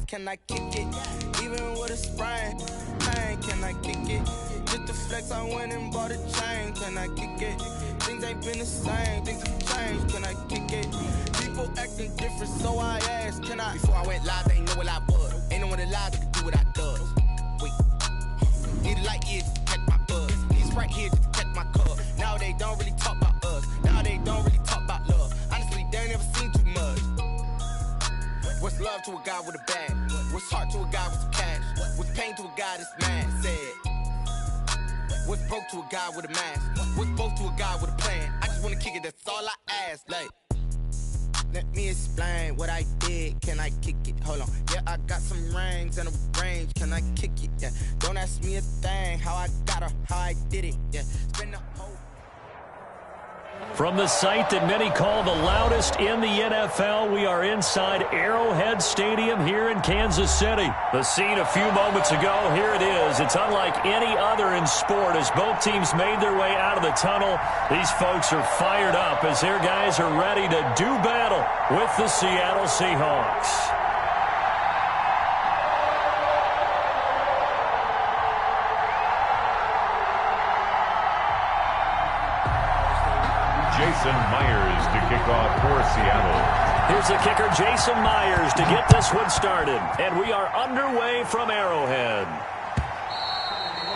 can I kick it? Even with a sprain, pain, can I kick it? Just the flex, I went and bought a chain, can I kick it? Things ain't been the same, things have changed, can I kick it? People acting different, so I asked, can I? Before I went live, they ain't know what I was. Ain't no one alive that could do what I does. Wait, need a light here to catch my buzz. He's right here to catch my cup. Now they don't really talk about us. Now they don't really talk about love. Honestly, they ain't never seen too much. What's love to a guy with a bag? What's heart to a guy with some cash? What's pain to a guy that's mad? Said. What's broke to a guy with a mask? What's both to a guy with a plan? I just wanna kick it, that's all I ask. Like, let me explain what I did. Can I kick it? Hold on. Yeah, I got some rings and a range. Can I kick it? Yeah. Don't ask me a thing. How I got her, how I did it. Yeah. Spend the whole. From the site that many call the loudest in the NFL, we are inside Arrowhead Stadium here in Kansas City. The scene a few moments ago, here it is. It's unlike any other in sport as both teams made their way out of the tunnel. These folks are fired up as their guys are ready to do battle with the Seattle Seahawks. Jason Myers to kick off for Seattle. Here's the kicker, Jason Myers, to get this one started. And we are underway from Arrowhead.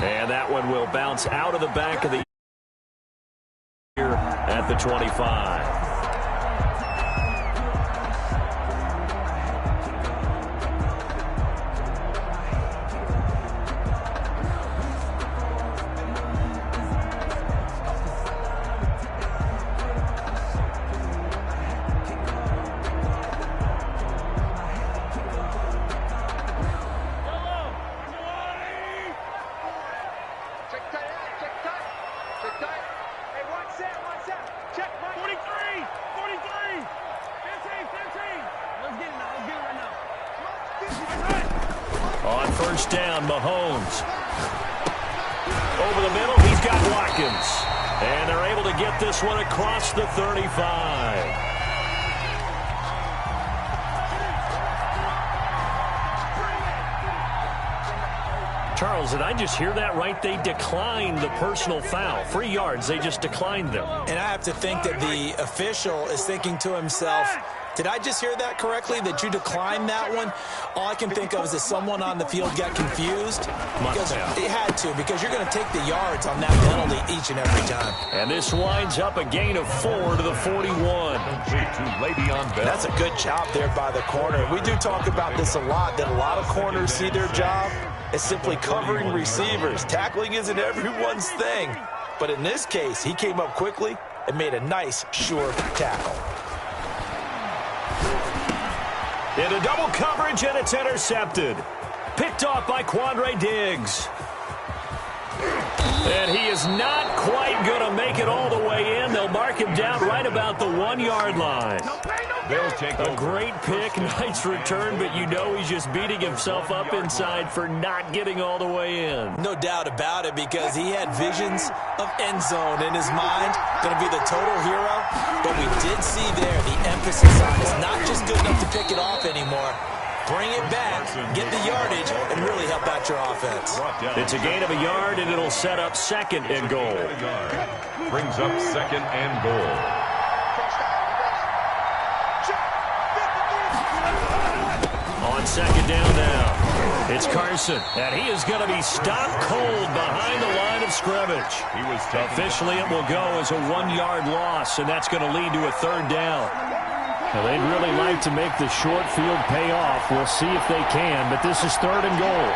And that one will bounce out of the back of the year at the 25. First down, Mahomes. Over the middle, he's got Watkins. And they're able to get this one across the 35. Charles, did I just hear that right? They declined the personal foul. 3 yards, they just declined them. And I have to think that the official is thinking to himself, did I just hear that correctly, that you declined that one? All I can think of is that someone on the field got confused. Because it had to, because you're going to take the yards on that penalty each and every time. And this winds up a gain of 4 to the 41. That's a good job there by the corner. We do talk about this a lot, that a lot of corners see their job as simply covering receivers. Tackling isn't everyone's thing. But in this case, he came up quickly and made a nice, sure tackle. Into double coverage, and it's intercepted. Picked off by Quandre Diggs. And he is not quite going to make it all the way in. They'll mark him down right about the 1-yard line. They'll take a great pick, nice return, but you know he's just beating himself up inside for not getting all the way in. No doubt about it, because he had visions of end zone in his mind. Going to be the total hero. But we did see there the emphasis on is not just good enough to pick it off anymore. Bring it back, get the yardage, and really help out your offense. It's a gain of a yard, and it'll set up 2nd and goal. Brings up 2nd and goal. On 2nd down now, it's Carson, and he is going to be stopped cold behind the line of scrimmage. Officially, it will go as a 1-yard loss, and that's going to lead to a 3rd down. Now, they'd really like to make the short field pay off. We'll see if they can, but this is 3rd and goal.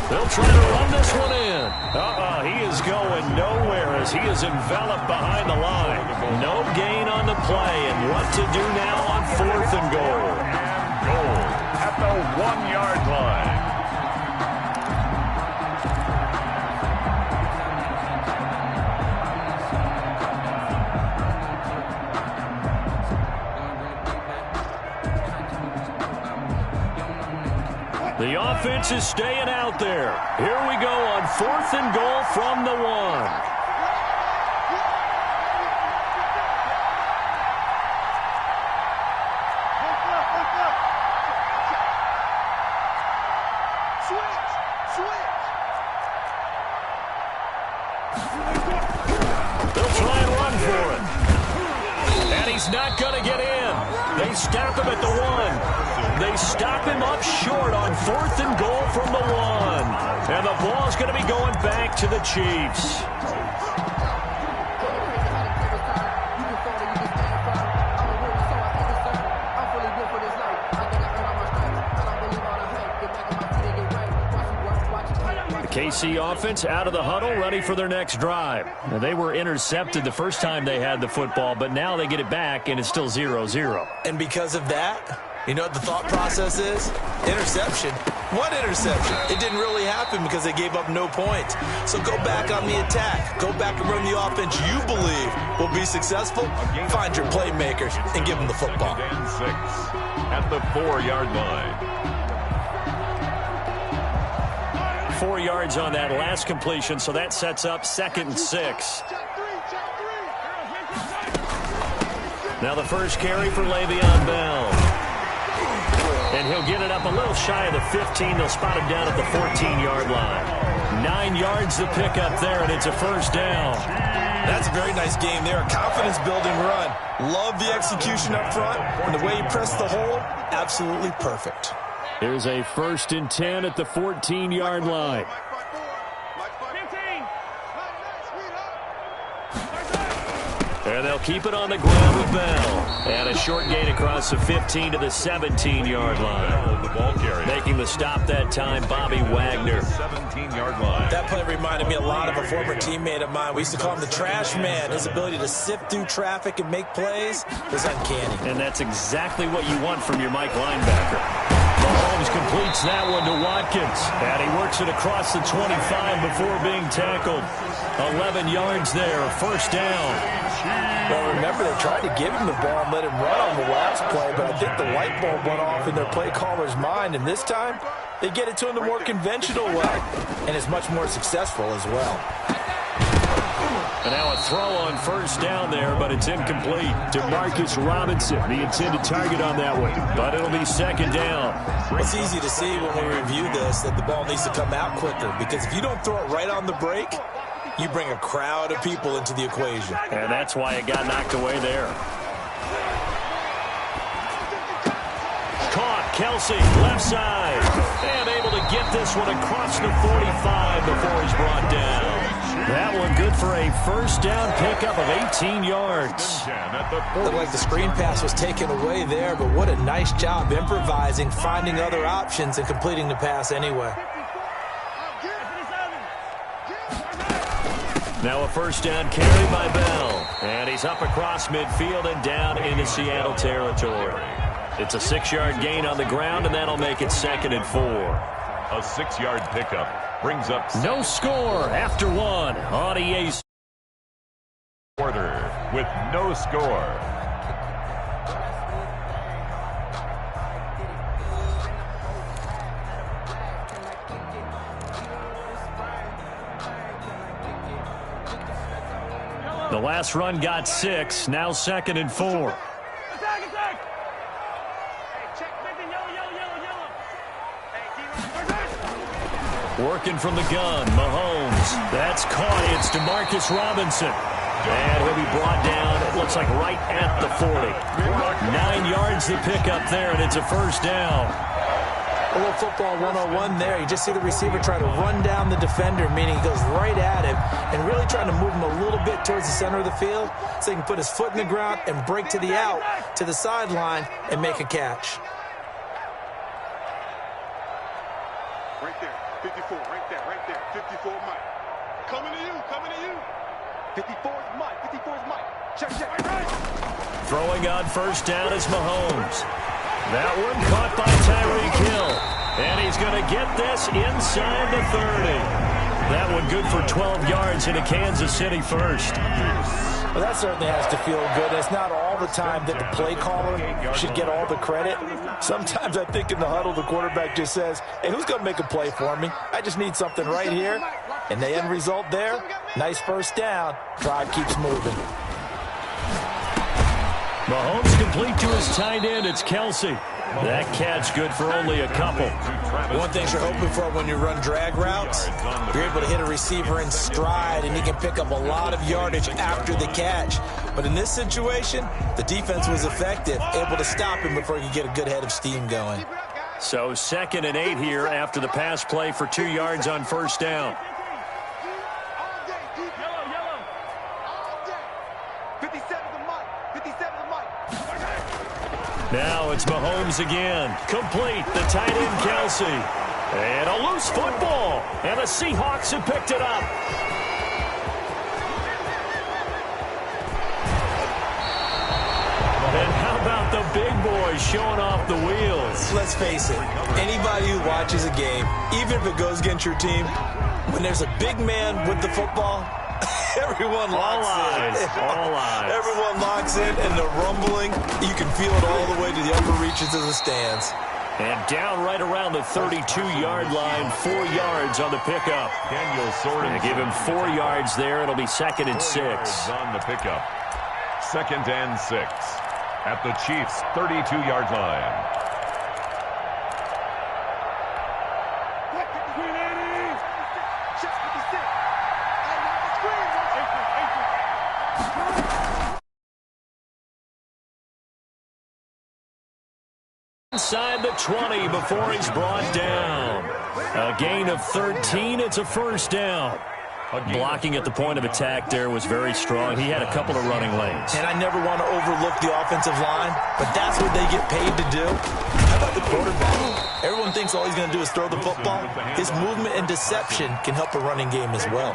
They'll try to run this one in. He is going nowhere as he is enveloped behind the line. No gain on the play, and what to do now on 4th and goal. Goal at the 1-yard line. The offense is staying out there. Here we go on 4th and goal from the 1. They'll try and run for it. And he's not going to get in. They stop him at the 1. They stop him up short on 4th and goal from the 1. And the ball's going to be going back to the Chiefs. KC offense out of the huddle, ready for their next drive. Now, they were intercepted the first time they had the football, but now they get it back, and it's still 0-0. And because of that, you know what the thought process is? Interception. What interception? It didn't really happen because they gave up no points. So go back on the attack. Go back and run the offense you believe will be successful. Find your playmakers and give them the football. And 6 at the 4-yard line. 4 yards on that last completion, so that sets up 2nd and 6. Now the first carry for Le'Veon Bell. And he'll get it up a little shy of the 15. They'll spot him down at the 14-yard line. 9 yards to pick up there, and it's a first down. That's a very nice game there. A confidence-building run. Love the execution up front. And the way he pressed the hole, absolutely perfect. Here's a 1st and 10 at the 14-yard line. And they'll keep it on the ground with Bell. And a short gain across the 15 to the 17-yard line. The ball carrier. Making the stop that time, Bobby Wagner. 17-yard line. That play reminded me a lot of a former teammate of mine. We used to call him the trash man. His ability to sift through traffic and make plays was uncanny. And that's exactly what you want from your Mike linebacker. Mahomes completes that one to Watkins. And he works it across the 25 before being tackled. 11 yards there, first down. Well, remember, they tried to give him the ball and let him run on the last play, but I think the light bulb went off in their play caller's mind, and this time they get it to him the more conventional way, and it's much more successful as well. And now a throw on first down there, but it's incomplete. Demarcus Robinson, the intended target on that one, but it'll be 2nd down. It's easy to see when we review this that the ball needs to come out quicker, because if you don't throw it right on the break, you bring a crowd of people into the equation. And that's why it got knocked away there. Caught, Kelsey, left side. And able to get this one across the 45 before he's brought down. That one good for a first down pickup of 18 yards. Looked like the screen pass was taken away there, but what a nice job improvising, finding other options, and completing the pass anyway. Now a first down carry by Bell. And he's up across midfield and down into Seattle territory. It's a 6-yard gain on the ground, and that'll make it 2nd and 4. A 6-yard pickup brings up no score after 1 on EA's quarter with no score. The last run got 6, now 2nd and 4. Working from the gun, Mahomes. That's caught. It's Demarcus Robinson. And he'll be brought down, it looks like right at the 40. 9 yards to pick up there, and it's a first down. A little football 101 there. You just see the receiver try to run down the defender, meaning he goes right at him and really trying to move him a little bit towards the center of the field so he can put his foot in the ground and break to the out, to the sideline, and make a catch. Right there, 54, right there, 54 Mike. Coming to you, coming to you. 54 is Mike, 54 is Mike. Check, right. Throwing on first down is Mahomes. That one caught by Tyreek Hill. And he's going to get this inside the 30. That one good for 12 yards into Kansas City first. Well, that certainly has to feel good. It's not all the time that the play caller should get all the credit. Sometimes I think in the huddle, the quarterback just says, hey, who's going to make a play for me? I just need something right here. And the end result there, nice first down. Drive keeps moving. Mahomes complete to his tight end. It's Kelsey. That catch good for only a couple. One thing you're hoping for when you run drag routes, you're able to hit a receiver in stride, and he can pick up a lot of yardage after the catch. But in this situation, the defense was effective, able to stop him before he could get a good head of steam going. So 2nd and 8 here after the pass play for 2 yards on first down. Now it's Mahomes again. Complete, the tight end, Kelsey. And a loose football. And the Seahawks have picked it up. And how about the big boys showing off the wheels? Let's face it, anybody who watches a game, even if it goes against your team, when there's a big man with the football, everyone locks in. All eyes. Everyone locks in, and the rumbling, you can feel it all the way to the upper reaches of the stands. And down right around the 32-yard line, 4 yards on the pickup. And give him 4 yards there. It'll be 2nd and 6. On the pickup. 2nd and 6 at the Chiefs' 32-yard line. Inside the 20 before he's brought down. A gain of 13. It's a first down. Blocking at the point of attack there was very strong. He had a couple of running lanes. And I never want to overlook the offensive line, but that's what they get paid to do. How about the quarterback? Everyone thinks all he's going to do is throw the football. His movement and deception can help a running game as well.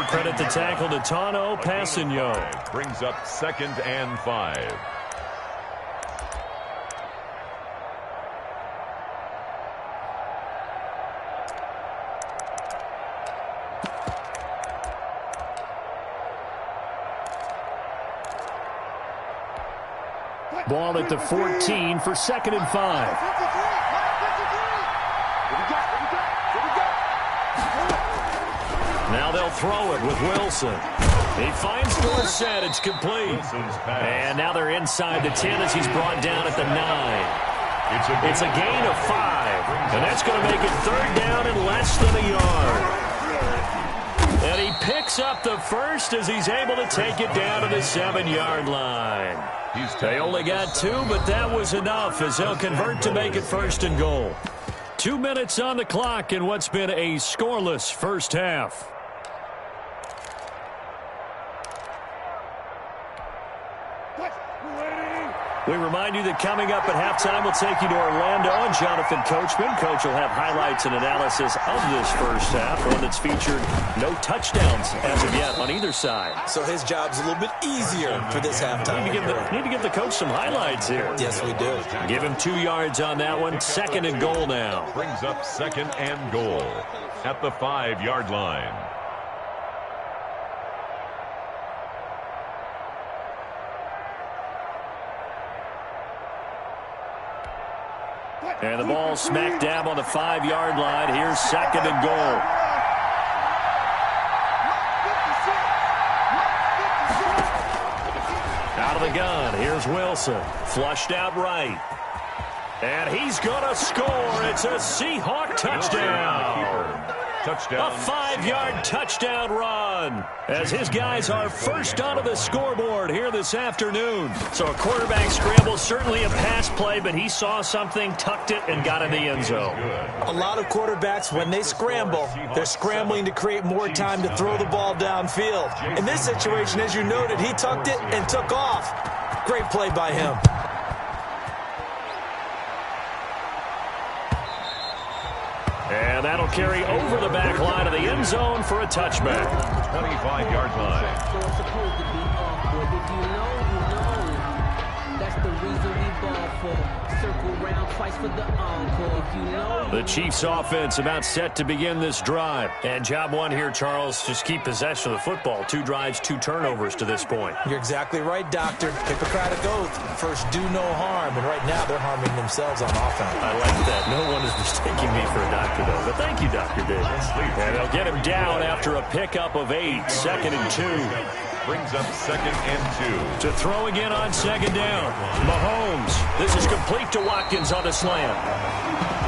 Credit the tackle to Tano Passigno. Brings up 2nd and 5. Ball at the 14 for 2nd and 5. Now they'll throw it with Wilson. He finds Dorsett. It's complete. And now they're inside the 10 as he's brought down at the 9. It's a gain of 5. And that's going to make it 3rd down and less than a yard. And he picks up the first as he's able to take it down to the 7-yard line. They only got 2, but that was enough as they'll convert to make it 1st and goal. 2 minutes on the clock in what's been a scoreless first half. We remind you that coming up at halftime, we'll take you to Orlando and Jonathan Coachman. Coach will have highlights and analysis of this first half, one that's featured no touchdowns as of yet on either side. So his job's a little bit easier for this halftime. Need to give the coach some highlights here. Yes, we do. Give him 2 yards on that one. 2nd and goal now. Brings up 2nd and goal at the 5-yard line. And the ball smack dab on the 5-yard line. Here's 2nd and goal. Out of the gun. Here's Wilson. Flushed out right. And he's going to score. It's a Seahawk touchdown. A 5-yard touchdown run as his guys are first onto the scoreboard here this afternoon. So a quarterback scramble, certainly a pass play, but he saw something, tucked it, and got in the end zone. A lot of quarterbacks, when they scramble, they're scrambling to create more time to throw the ball downfield. In this situation, as you noted, he tucked it and took off. Great play by him. And that'll carry over the back line of the end zone for a touchback. 25-yard line. So it's supposed to be awkward. If you know, you know. That's the reason we ball for. Circle round twice for the encore. If you know. The Chiefs offense about set to begin this drive. And job one here, Charles, just keep possession of the football. 2 drives, 2 turnovers to this point. You're exactly right, Doctor. Hippocratic oath. First, do no harm. And right now, they're harming themselves on offense. I like that. No one is mistaking me for a doctor, though. But thank you, Dr. Davis. And they'll get him down after a pickup of 8. 2nd and 2. Brings up 2nd and 2. To throw again on 2nd down. Mahomes. This is complete to Watkins on the slant.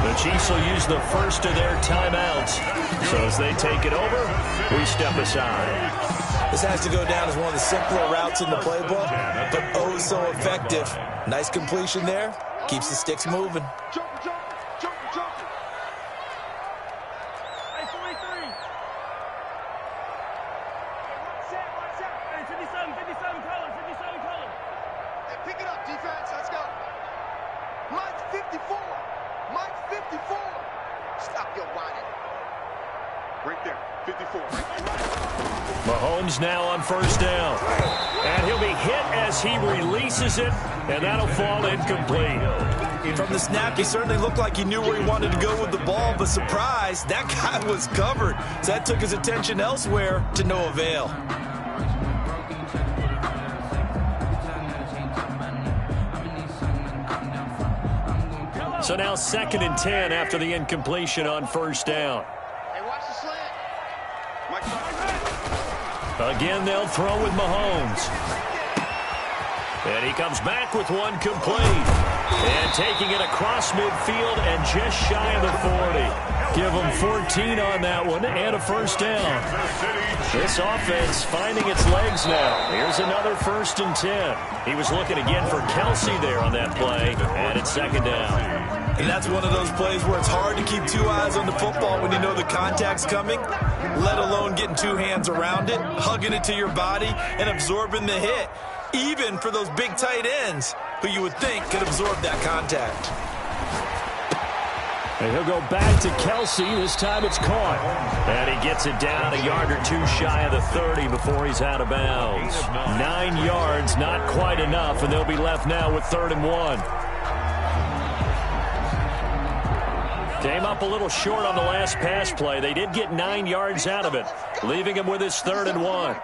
The Chiefs will use the first of their timeouts. So as they take it over, we step aside. This has to go down as one of the simpler routes in the playbook, but oh so effective. Nice completion there. Keeps the sticks moving. Mahomes now on 1st down. And he'll be hit as he releases it, and that'll fall incomplete. From the snap, he certainly looked like he knew where he wanted to go with the ball, but surprise, that guy was covered. So that took his attention elsewhere to no avail. So now 2nd and 10 after the incompletion on 1st down. Hey, watch the slant. Again, they'll throw with Mahomes. And he comes back with one complete. And taking it across midfield and just shy of the 40. Give him 14 on that one and a 1st down. This offense finding its legs now. Here's another 1st and 10. He was looking again for Kelsey there on that play. And it's 2nd down. And that's one of those plays where it's hard to keep two eyes on the football when you know the contact's coming, let alone getting two hands around it, hugging it to your body, and absorbing the hit. Even for those big tight ends who you would think could absorb that contact. And he'll go back to Kelsey. This time it's caught. And he gets it down a yard or two shy of the 30 before he's out of bounds. 9 yards, not quite enough, and they'll be left now with 3rd and 1. Came up a little short on the last pass play. They did get 9 yards out of it, leaving him with his 3rd and 1.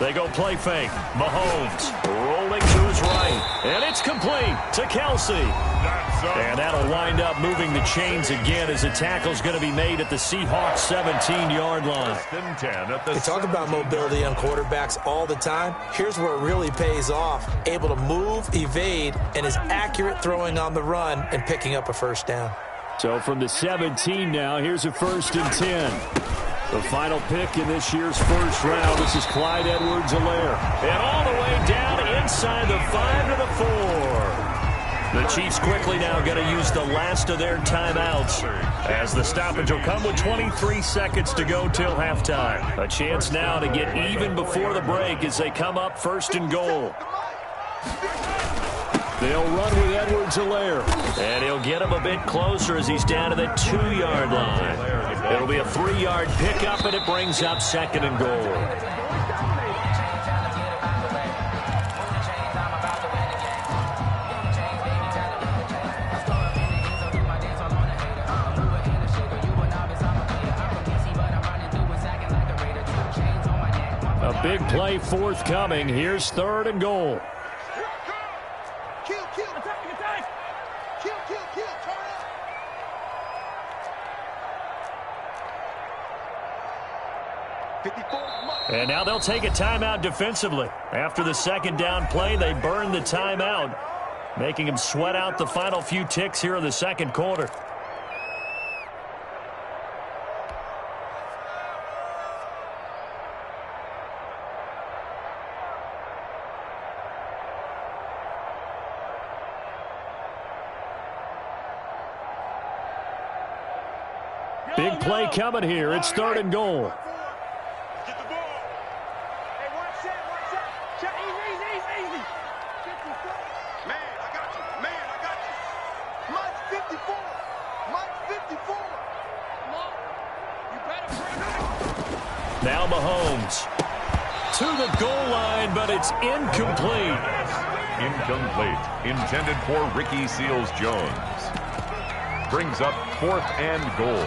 They go play fake. Mahomes rolling to his right. And it's complete to Kelsey. And that'll wind up moving the chains again as the tackle's going to be made at the Seahawks 17-yard line. We talk about mobility on quarterbacks all the time. Here's where it really pays off. Able to move, evade, and is accurate throwing on the run and picking up a 1st down. So from the 17 now, here's a 1st and 10. The final pick in this year's 1st round. This is Clyde Edwards-Helaire. And all the way down inside the 5 to the 4. The Chiefs quickly now going to use the last of their timeouts as the stoppage will come with 23 seconds to go till halftime. A chance now to get even before the break as they come up 1st and goal. They'll run with Edwards-Helaire. And he'll get him a bit closer as he's down to the 2-yard line. It'll be a 3-yard pickup, and it brings up 2nd and goal. A big play forthcoming. Here's 3rd and goal. And now they'll take a timeout defensively. After the 2nd down play, they burn the timeout, making them sweat out the final few ticks here in the 2nd quarter. Big play coming here. It's 3rd and goal. Now Mahomes to the goal line, but it's incomplete. Incomplete. Intended for Ricky Seals-Jones. Brings up 4th and goal.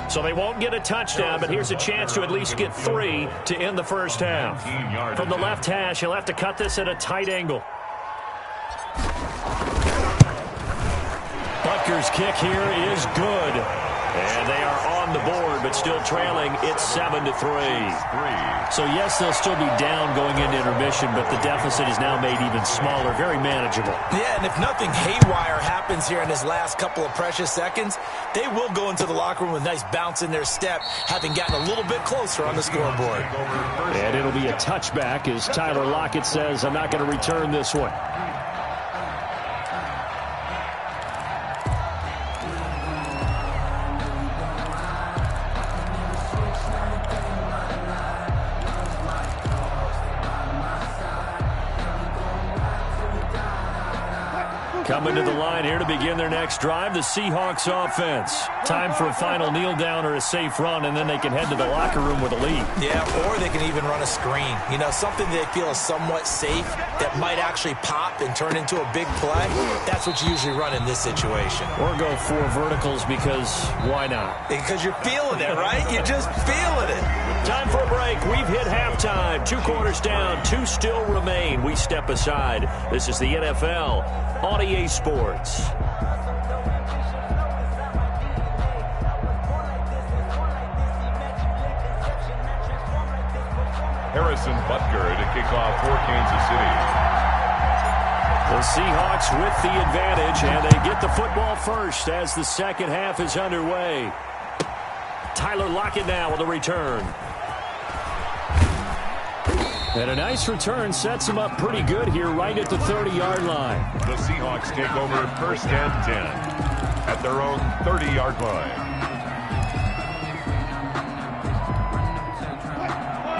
So they won't get a touchdown, but here's a chance to at least get 3 to end the 1st half. From the left hash, he'll have to cut this at a tight angle. Butker's kick here is good. And they are on on the board, but still trailing. It's 7-3. So, yes, they'll still be down going into intermission, but the deficit is now made even smaller, very manageable. Yeah, and if nothing haywire happens here in his last couple of precious seconds, they will go into the locker room with a nice bounce in their step, having gotten a little bit closer on the scoreboard. And it'll be a touchback as Tyler Lockett says, I'm not going to return this one. Coming to the line here to begin their next drive, the Seahawks offense. Time for a final kneel down or a safe run, and then they can head to the locker room with a lead. Yeah, or they can even run a screen. You know, something they feel is somewhat safe that might actually pop and turn into a big play. That's what you usually run in this situation. Or go 4 verticals because why not? Because you're feeling it, right? You're just feeling it. Time for a break. We've hit halftime. 2 quarters down, 2 still remain. We step aside. This is the NFL on EA Sports. Harrison Butker to kick off for Kansas City. The Seahawks with the advantage, and they get the football first as the second half is underway. Tyler Lockett now with a return. And a nice return sets him up pretty good here right at the 30-yard line. The Seahawks take over first and 10 at their own 30-yard line.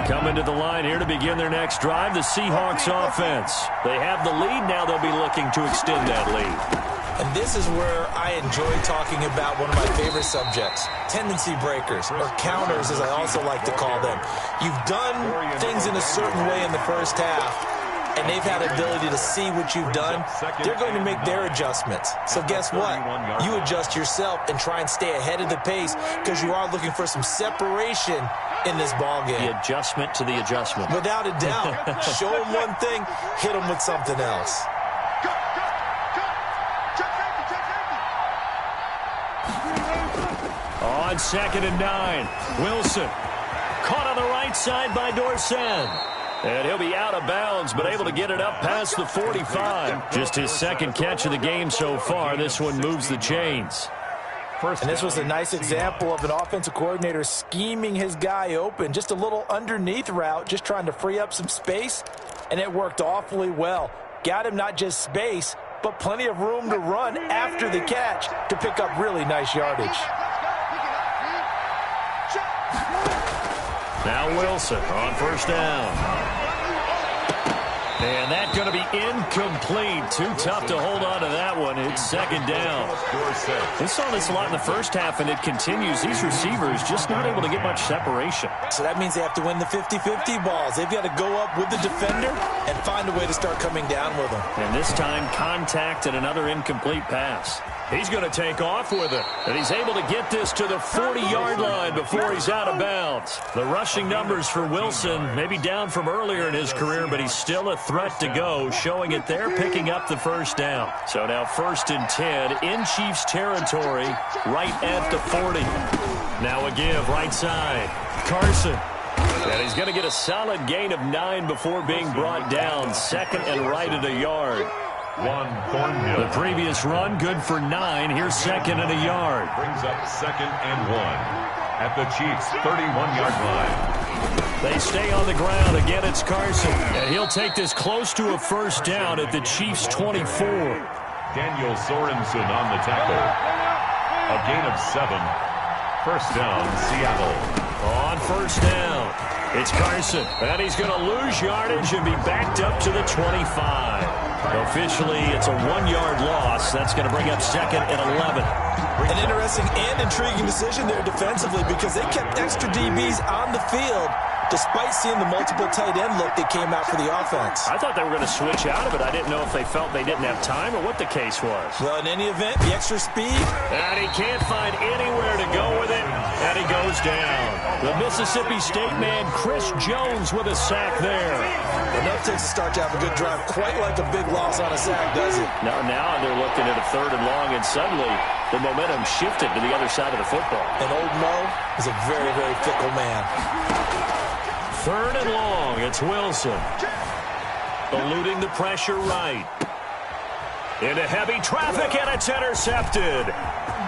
Coming to the line here to begin their next drive, the Seahawks offense. They have the lead. Now they'll be looking to extend that lead. And this is where I enjoy talking about one of my favorite subjects, tendency breakers, or counters as I also like to call them. You've done things in a certain way in the first half, and they've had the ability to see what you've done. They're going to make their adjustments. So guess what? You adjust yourself and try and stay ahead of the pace because you are looking for some separation in this ball game. The adjustment to the adjustment. Without a doubt. Show them one thing, hit them with something else. On 2nd and 9, Wilson caught on the right side by Dorsett. And he'll be out of bounds, but able to get it up past the 45. Just his second catch of the game so far. This one moves the chains. And this was a nice example of an offensive coordinator scheming his guy open. Just a little underneath route, just trying to free up some space, and it worked awfully well. Got him not just space, but plenty of room to run after the catch to pick up really nice yardage. Now Wilson on first down. And that's going to be incomplete. Too tough to hold on to that one. It's second down. We saw this a lot in the first half, and it continues. These receivers just not able to get much separation. So that means they have to win the 50-50 balls. They've got to go up with the defender and find a way to start coming down with them. And this time, contact and another incomplete pass. He's going to take off with it. And he's able to get this to the 40-yard line before he's out of bounds. The rushing numbers for Wilson, maybe down from earlier in his career, but he's still a threat to go, showing it there, picking up the first down. So now 1st and 10 in Chiefs territory, right at the 40. Now a give, right side. Carson. And he's going to get a solid gain of 9 before being brought down. 2nd and right at a yard. The previous run, good for 9. Here's 2nd and a yard. Brings up 2nd and 1 at the Chiefs' 31-yard line. They stay on the ground. Again, it's Carson. And he'll take this close to a first down at the Chiefs' 24. Daniel Sorensen on the tackle. A gain of 7. First down, Seattle. On first down, it's Carson. And he's going to lose yardage and be backed up to the 25. Officially, it's a 1-yard loss. That's going to bring up 2nd and 11. An interesting and intriguing decision there defensively because they kept extra DBs on the field despite seeing the multiple tight end look that came out for the offense. I thought they were going to switch out of it. I didn't know if they felt they didn't have time or what the case was. Well, in any event, the extra speed. And he can't find anywhere to go with it, and he goes down. The Mississippi State man, Chris Jones, with a sack there. It never takes a start to have a good drive, quite like a big loss on a sack, does it? Now they're looking at a 3rd and long, and suddenly the momentum shifted to the other side of the football. And old Mo is a very, very fickle man. 3rd and long, it's Wilson. Eluding the pressure right. Into heavy traffic, and it's intercepted.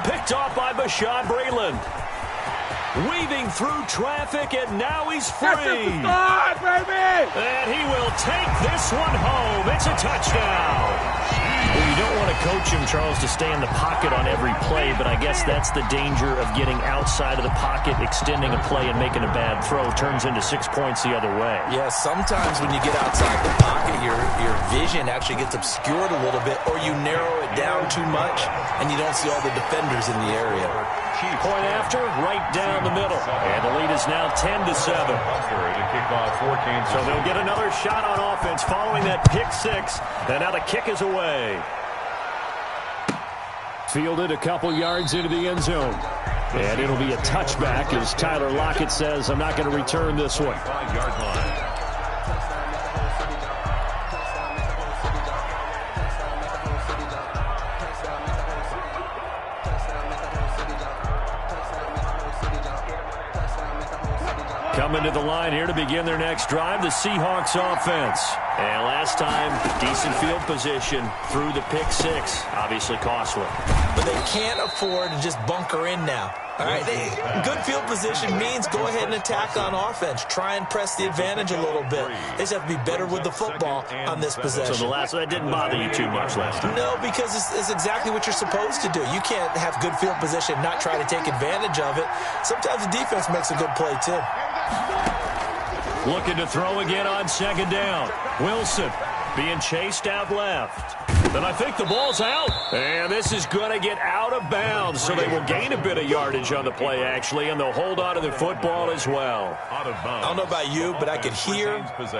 Picked off by Bashaud Breeland. Weaving through traffic, and now he's free. Start, baby! And he will take this one home. It's a touchdown. Well, you don't want to coach him, Charles, to stay in the pocket on every play, but I guess that's the danger of getting outside of the pocket, extending a play, and making a bad throw. Turns into 6 points the other way. Yeah, sometimes when you get outside the pocket, your vision actually gets obscured a little bit, or you narrow it down too much, and you don't see all the defenders in the area. Point after, right down the middle. And the lead is now 10-7. So they'll get another shot on offense following that pick 6. And now the kick is away. Fielded a couple yards into the end zone. And it'll be a touchback as Tyler Lockett says, I'm not going to return this one. 5-yard line. Coming to the line here to begin their next drive, the Seahawks offense. And last time, decent field position through the pick 6. Obviously costly. But they can't afford to just bunker in now. All right, good field position means go ahead and attack on offense. Try and press the advantage a little bit. They just have to be better with the football on this possession. So that didn't bother you too much last time? No, because it's exactly what you're supposed to do. You can't have good field position and not try to take advantage of it. Sometimes the defense makes a good play, too. Looking to throw again on 2nd down. Wilson being chased out left. Then I think the ball's out. And this is going to get out of bounds, so they will gain a bit of yardage on the play, actually, and they'll hold on to the football as well. I don't know about you, but I could hear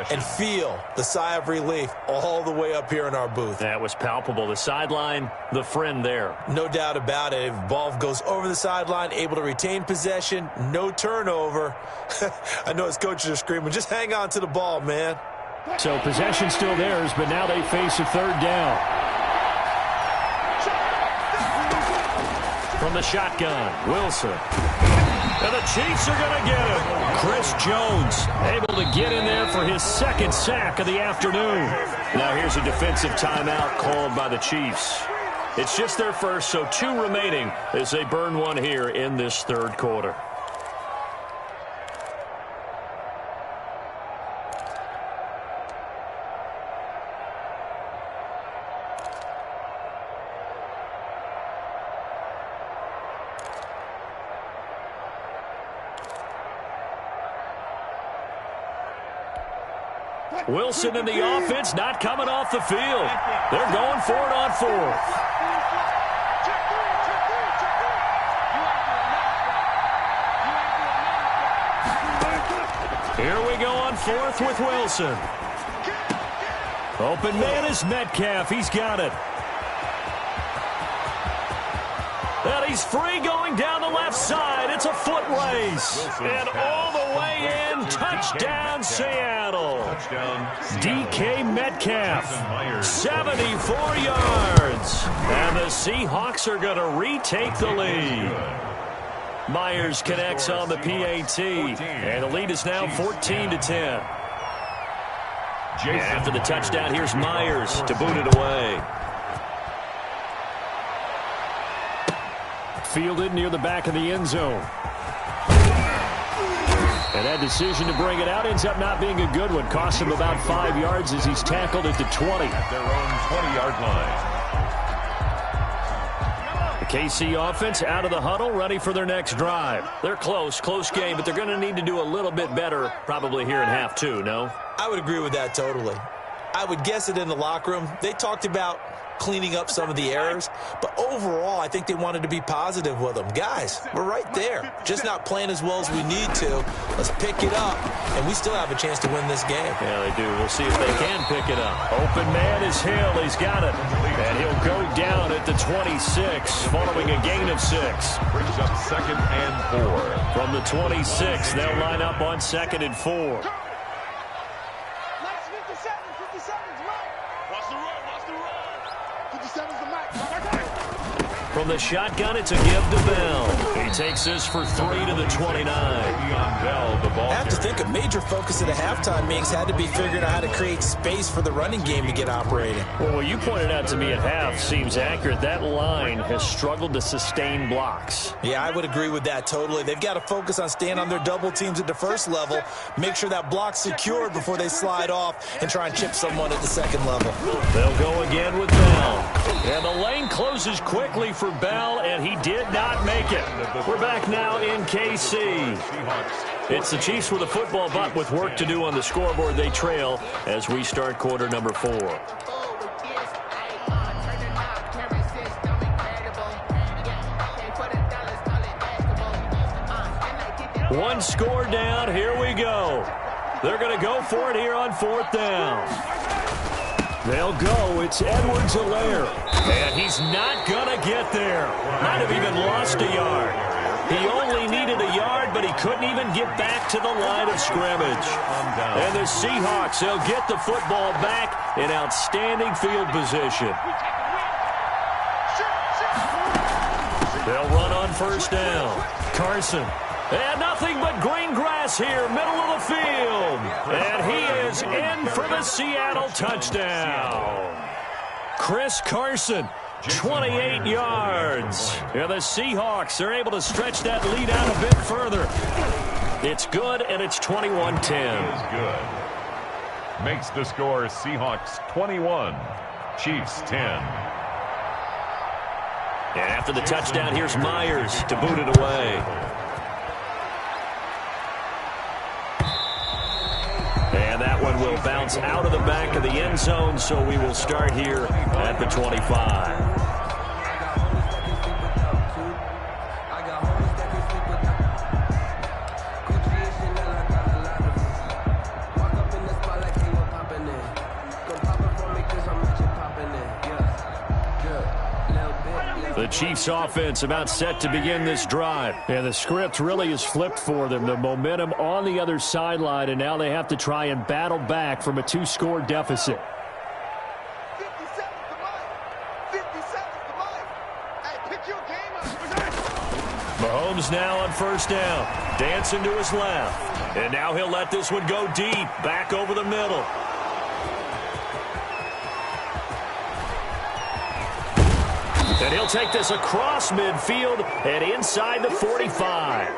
and feel the sigh of relief all the way up here in our booth. That was palpable. The sideline, the friend there. No doubt about it. If the ball goes over the sideline, able to retain possession, no turnover. I know his coaches are screaming, just hang on to the ball, man. So possession still theirs, but now they face a 3rd down. From the shotgun, Wilson. And the Chiefs are going to get him. Chris Jones able to get in there for his 2nd sack of the afternoon. Now here's a defensive timeout called by the Chiefs. It's just their first, so 2 remaining as they burn one here in this 3rd quarter. Wilson and the offense not coming off the field. They're going for it on 4th. Here we go on 4th with Wilson. Open man is Metcalf. He's got it. And he's free going down the left side. It's a foot race. And all the way in. Touchdown, Seattle. DK Metcalf. 74 yards. And the Seahawks are going to retake the lead. Myers connects on the PAT. And the lead is now 14-10. After the touchdown, here's Myers to boot it away. Fielded near the back of the end zone. And that decision to bring it out ends up not being a good one. Cost him about 5 yards as he's tackled at the 20. At their own 20-yard line. The KC offense out of the huddle, ready for their next drive. They're close game, but they're going to need to do a little bit better probably here in half 2, no? I would agree with that totally. I would guess it in the locker room. They talked about cleaning up some of the errors. But overall, I think they wanted to be positive with them. Guys, we're right there. Just not playing as well as we need to. Let's pick it up, and we still have a chance to win this game. Yeah, they do. We'll see if they can pick it up. Open man is Hill. He's got it. And he'll go down at the 26 following a gain of 6. Brings up 2nd and 4. From the 26, they'll line up on 2nd and 4. From the shotgun, it's a give to Bell. He takes this for 3 to the 29. I have to think a major focus of the halftime meetings had to be figuring out how to create space for the running game to get operating. Well, what you pointed out to me at half seems accurate. That line has struggled to sustain blocks. Yeah, I would agree with that totally. They've got to focus on staying on their double teams at the first level, make sure that block's secured before they slide off and try and chip someone at the second level. They'll go again with Bell. And the lane closes quickly for Bell, and he did not make it. We're back now in KC. It's the Chiefs with a football, but with work to do on the scoreboard, they trail as we start quarter number 4. One score down. Here we go. They're going to go for it here on 4th down. They'll go. It's Edwards-Helaire. And he's not going to get there. Might have even lost a yard. He only needed a yard, but he couldn't even get back to the line of scrimmage. And the Seahawks, they'll get the football back in outstanding field position. They'll run on 1st down. Carson. And nothing but green grass here, middle of the field. And he is in for the Seattle touchdown. Chris Carson, 28 yards. And the Seahawks are able to stretch that lead out a bit further. It's good, and it's 21-10. Is good. Makes the score Seahawks 21, Chiefs 10. And after the touchdown, here's Myers to boot it away. And that one will bounce out of the back of the end zone, so we will start here at the 25. The Chiefs offense about set to begin this drive. And the script really is flipped for them. The momentum on the other sideline, and now they have to try and battle back from a 2-score deficit. 50 seconds to Mike. 50 seconds to Mike. Hey, pick your game up. Mahomes now on 1st down. Dancing to his left. And now he'll let this one go deep. Back over the middle. And he'll take this across midfield and inside the 45.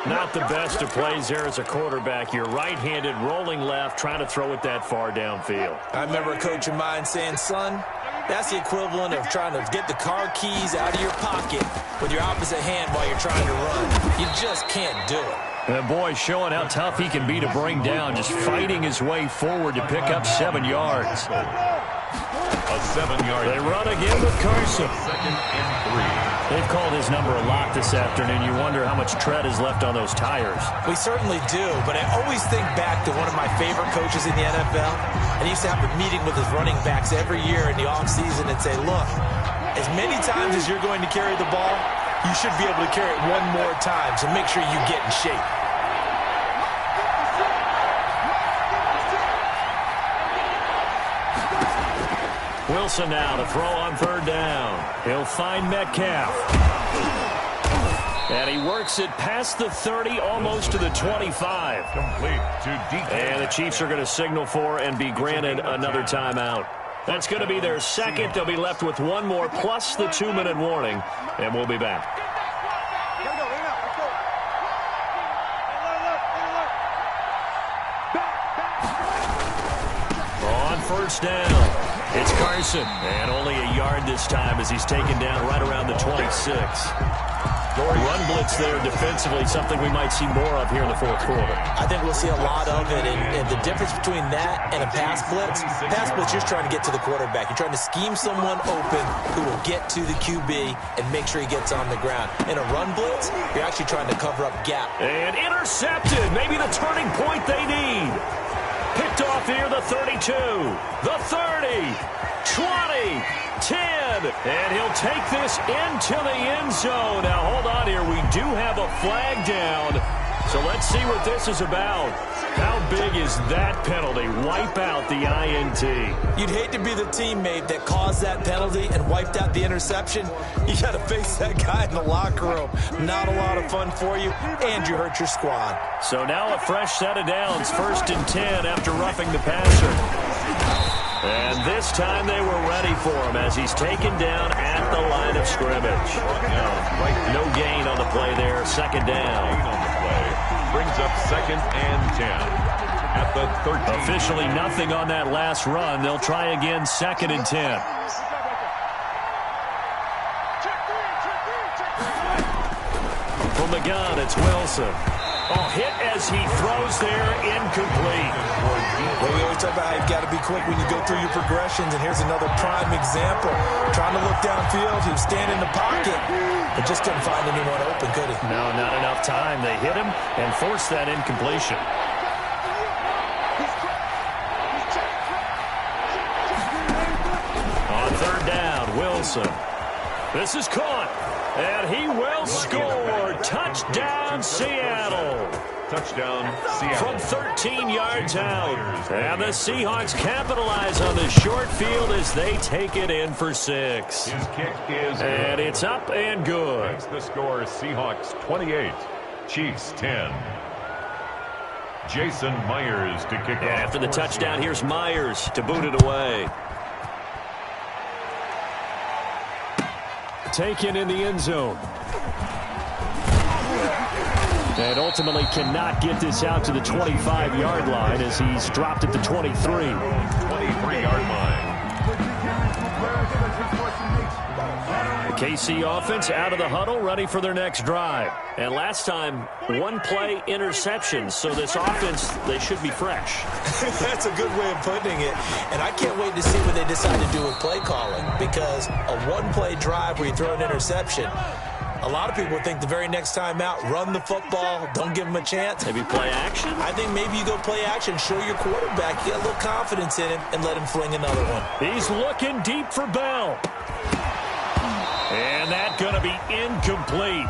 Not the best of plays there as a quarterback. You're right-handed, rolling left, trying to throw it that far downfield. I remember a coach of mine saying, son, that's the equivalent of trying to get the car keys out of your pocket with your opposite hand while you're trying to run. You just can't do it. And boy, showing how tough he can be to bring down, just fighting his way forward to pick up 7 yards. A 7-yard. They run again with Carson. 2nd and 3. They've called his number a lot this afternoon. You wonder how much tread is left on those tires. We certainly do, but I always think back to one of my favorite coaches in the NFL. And he used to have a meeting with his running backs every year in the offseason and say, look, as many times as you're going to carry the ball, you should be able to carry it one more time, so make sure you get in shape. Wilson now to throw on 3rd down. He'll find Metcalf. And he works it past the 30, almost to the 25. Complete to DK. And the Chiefs are going to signal for and be granted another timeout. That's going to be their second. They'll be left with one more, plus the 2-minute warning. And we'll be back. On 1st down. It's Carson, and only a yard this time as he's taken down right around the 26. Run blitz there defensively, something we might see more of here in the fourth quarter. I think we'll see a lot of it, and the difference between that and a pass blitz, you're trying to get to the quarterback. You're trying to scheme someone open who will get to the QB and make sure he gets on the ground. In a run blitz, you're actually trying to cover up gap. And intercepted, maybe the turning point they need. Picked off here, the 32, the 30, 20, 10, and he'll take this into the end zone. Now, hold on here. We do have a flag down, so let's see what this is about. How big is that penalty? Wipe out the INT. You'd hate to be the teammate that caused that penalty and wiped out the interception. You got to face that guy in the locker room. Not a lot of fun for you, and you hurt your squad. So now a fresh set of downs, 1st and 10 after roughing the passer. And this time they were ready for him as he's taken down at the line of scrimmage. No gain on the play there, 2nd down. Brings up 2nd and 10 at the 13. Officially nothing on that last run. They'll try again, 2nd and 10. From the gun, it's Wilson. Oh, hit as he throws there, incomplete. Well, we always talk about how you've got to be quick when you go through your progressions, and here's another prime example. Trying to look downfield, he was standing in the pocket, but just couldn't find anyone open, could he? No, not enough time. They hit him and forced that incompletion. On 3rd down, Wilson. This is caught, and he will score. Touchdown, Seattle. Touchdown, Seattle. From 13 yards out. And the Seahawks capitalize on the short field as they take it in for 6. His kick is and good. It's up and good. Makes the score Seahawks 28, Chiefs 10. Jason Myers to kick off. After the touchdown, here's Myers to boot it away. Taken in the end zone. And ultimately cannot get this out to the 25-yard line as he's dropped at the 23. 23-yard line. The KC offense out of the huddle, ready for their next drive. And last time, 1-play interception. So this offense, they should be fresh. That's a good way of putting it. And I can't wait to see what they decide to do with play calling, because a 1-play drive where you throw an interception, a lot of people think the very next time out, run the football, don't give him a chance. Maybe play action? I think maybe you go play action, show your quarterback, get a little confidence in him, and let him fling another one. He's looking deep for Bell. And that's going to be incomplete.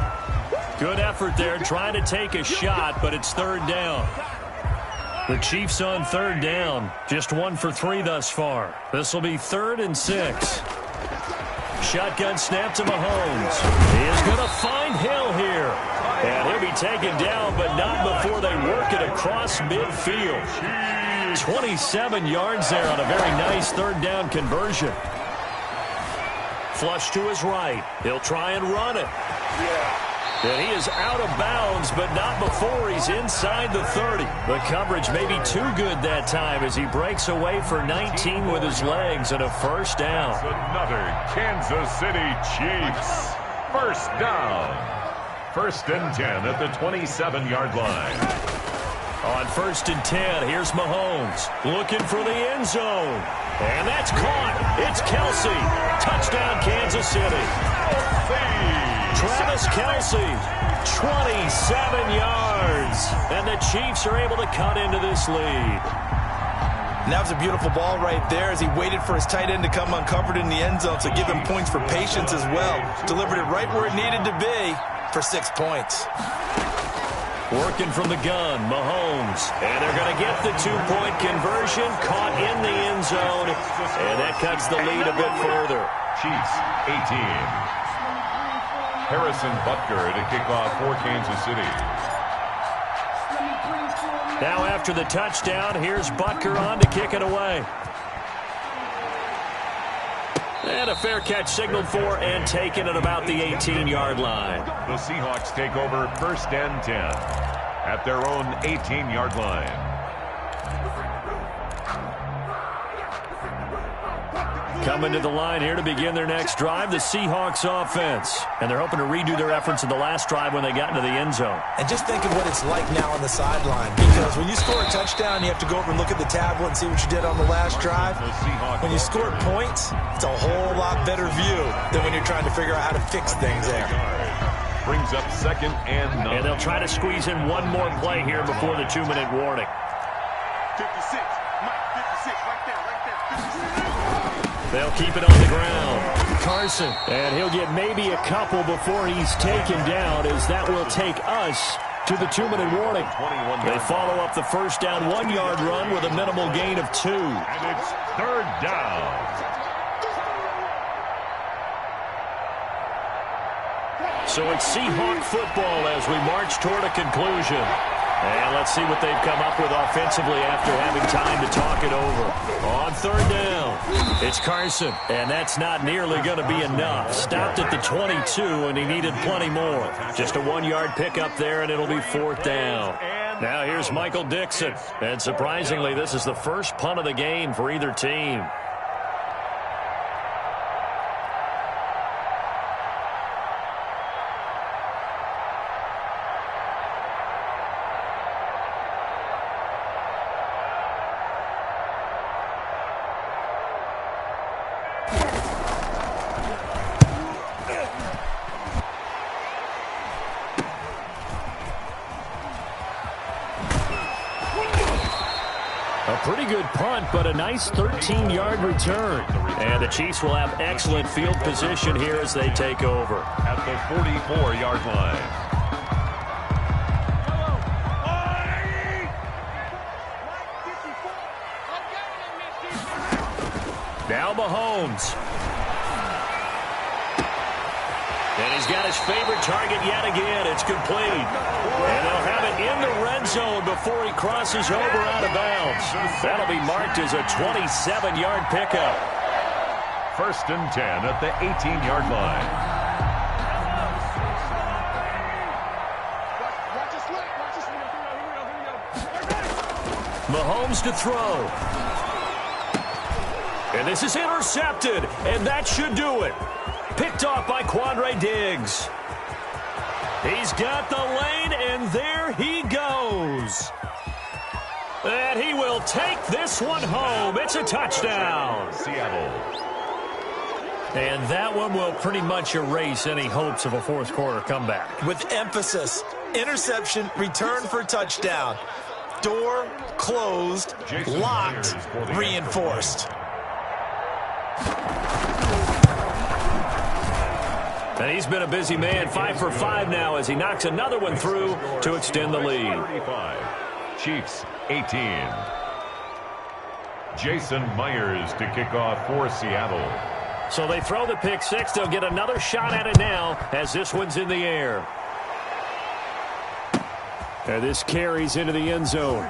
Good effort there, trying to take a shot, but it's 3rd down. The Chiefs on 3rd down, just 1 for 3 thus far. This will be 3rd and 6. Shotgun snap to Mahomes. He is going to find Hill here. And he'll be taken down, but not before they work it across midfield. 27 yards there on a very nice 3rd down conversion. Flush to his right. He'll try and run it. And he is out of bounds, but not before he's inside the 30. The coverage may be too good that time as he breaks away for 19 with his legs and a 1st down. It's another Kansas City Chiefs 1st down. 1st and 10 at the 27-yard line. On 1st and 10, here's Mahomes looking for the end zone. And that's caught. It's Kelsey. Touchdown, Kansas City. Travis Kelsey, 27 yards. And the Chiefs are able to cut into this lead. And that was a beautiful ball right there as he waited for his tight end to come uncovered in the end zone to give him points for patience as well. Delivered it right where it needed to be for 6 points. Working from the gun, Mahomes. And they're going to get the 2-point conversion, caught in the end zone. And that cuts the lead a bit further. Chiefs 18. Harrison Butker to kick off for Kansas City. Now after the touchdown, here's Butker on to kick it away. And a fair catch signaled for and taken at about the 18-yard line. The Seahawks take over 1st and 10 at their own 18-yard line. Coming to the line here to begin their next drive, the Seahawks offense. And they're hoping to redo their efforts in the last drive when they got into the end zone. And just think of what it's like now on the sideline. Because when you score a touchdown, you have to go over and look at the tablet and see what you did on the last drive. When you score points, it's a whole lot better view than when you're trying to figure out how to fix things there. Brings up 2nd and 9. And they'll try to squeeze in one more play here before the 2-minute warning. 56, Mike, 56, right there, 56. They'll keep it on the ground. Carson, and he'll get maybe a couple before he's taken down, as that will take us to the 2-minute warning. They follow up the first down 1-yard run with a minimal gain of 2. And it's 3rd down. So it's Seahawk football as we march toward a conclusion. And let's see what they've come up with offensively after having time to talk it over. On 3rd down, it's Carson. And that's not nearly going to be enough. Stopped at the 22, and he needed plenty more. Just a 1-yard pickup there, and it'll be 4th down. Now here's Michael Dixon. And surprisingly, this is the first punt of the game for either team. Pretty good punt, but a nice 13-yard return. And the Chiefs will have excellent field position here as they take over. At the 44-yard line. Now Mahomes. And he's got his favorite target yet again. It's complete. And they'll have it in the red zone before he crosses over out of bounds. That'll be marked as a 27-yard pickup. 1st and 10 at the 18-yard line. Mahomes to throw. And this is intercepted, and that should do it. Picked off by Quandre Diggs. He's got the lane, and there he goes. And he will take this one home. It's a touchdown. Seattle. And that one will pretty much erase any hopes of a fourth quarter comeback. With emphasis, interception, return for touchdown. Door closed, locked, reinforced. And he's been a busy man, 5 for 5 now as he knocks another one through to extend the lead. 35. Chiefs 18. Jason Myers to kick off for Seattle. So they throw the pick six. They'll get another shot at it now as this one's in the air. And this carries into the end zone.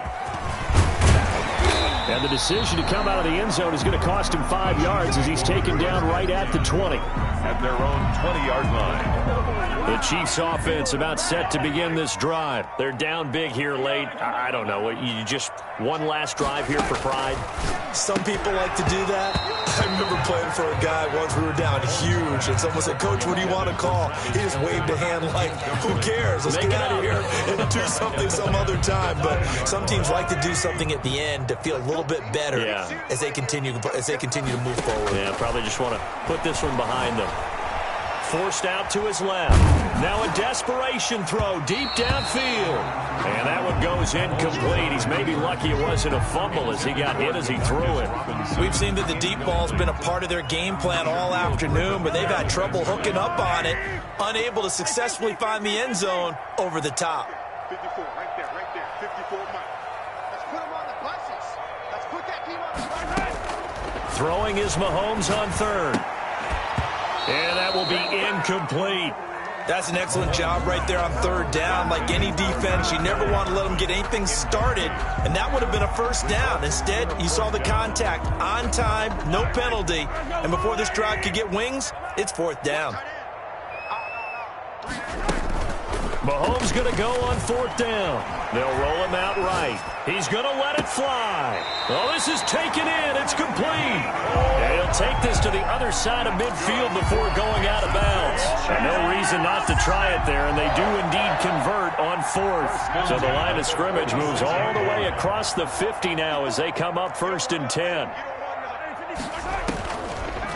And the decision to come out of the end zone is going to cost him 5 yards as he's taken down right at the 20. At their own 20-yard line. The Chiefs offense about set to begin this drive. They're down big here late. I don't know. You just one last drive here for pride? Some people like to do that. I remember playing for a guy once. We were down huge, and someone said, "Coach, what do you want to call?" He just waved a hand like, "Who cares? Let's get out of here and do something some other time." But some teams like to do something at the end to feel a little bit better as they continue to move forward. Yeah, probably just want to put this one behind them. Forced out to his left. Now a desperation throw deep downfield. And that one goes incomplete. He's maybe lucky it wasn't a fumble as he got hit as he threw it. We've seen that the deep ball's been a part of their game plan all afternoon, but they've had trouble hooking up on it, unable to successfully find the end zone over the top. 54, right there, 54 Mike. Let's put him on the buses. Let's put that team on the buses. Throwing is Mahomes on third. And that will be incomplete. That's an excellent job right there on third down. Like any defense, you never want to let them get anything started, and that would have been a first down. Instead, you saw the contact on time, no penalty, and before this drive could get wings, it's fourth down. Mahomes going to go on fourth down. They'll roll him out right. He's going to let it fly. Oh, this is taken in. It's complete. And he'll take this to the other side of midfield before going out of bounds. And no reason not to try it there, and they do indeed convert on fourth. So the line of scrimmage moves all the way across the 50 now as they come up 1st and 10.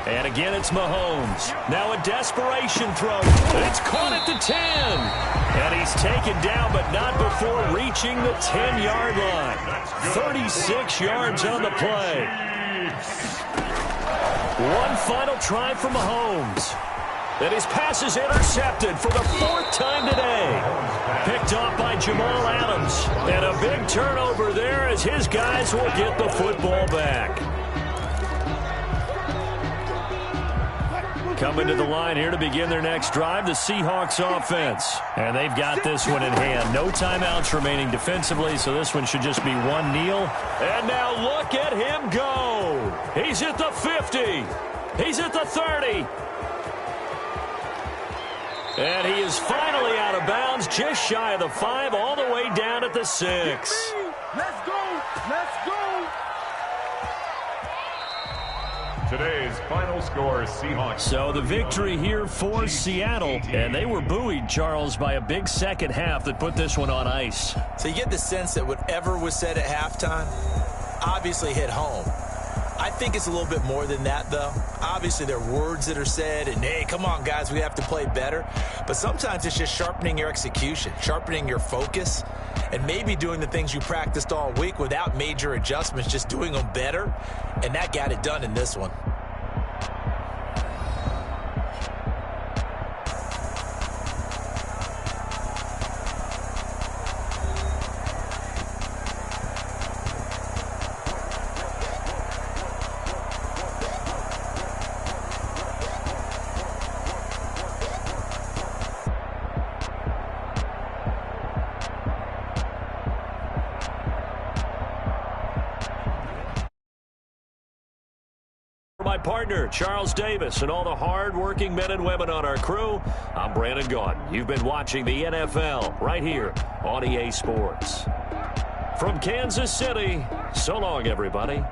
And again, it's Mahomes. Now a desperation throw. It's caught at the 10. And he's taken down, but not before reaching the 10-yard line. 36 yards on the play. One final try for Mahomes. And his pass is intercepted for the 4th time today. Picked off by Jamal Adams. And a big turnover there as his guys will get the football back. Coming to the line here to begin their next drive, the Seahawks offense. And they've got this one in hand. No timeouts remaining defensively, so this one should just be one kneel. And now look at him go. He's at the 50. He's at the 30. And he is finally out of bounds, just shy of the 5, all the way down at the 6. Let's go. Let's go. Today's final score, Seahawks. So the victory here for Seattle. And they were buoyed, Charles, by a big second half that put this one on ice. So you get the sense that whatever was said at halftime obviously hit home. I think it's a little bit more than that, though. Obviously, there are words that are said, and, hey, come on, guys, we have to play better. But sometimes it's just sharpening your execution, sharpening your focus, and maybe doing the things you practiced all week without major adjustments, just doing them better. And that got it done in this one. My partner, Charles Davis, and all the hard-working men and women on our crew, I'm Brandon Gaudin. You've been watching the NFL right here on EA Sports. From Kansas City, so long, everybody.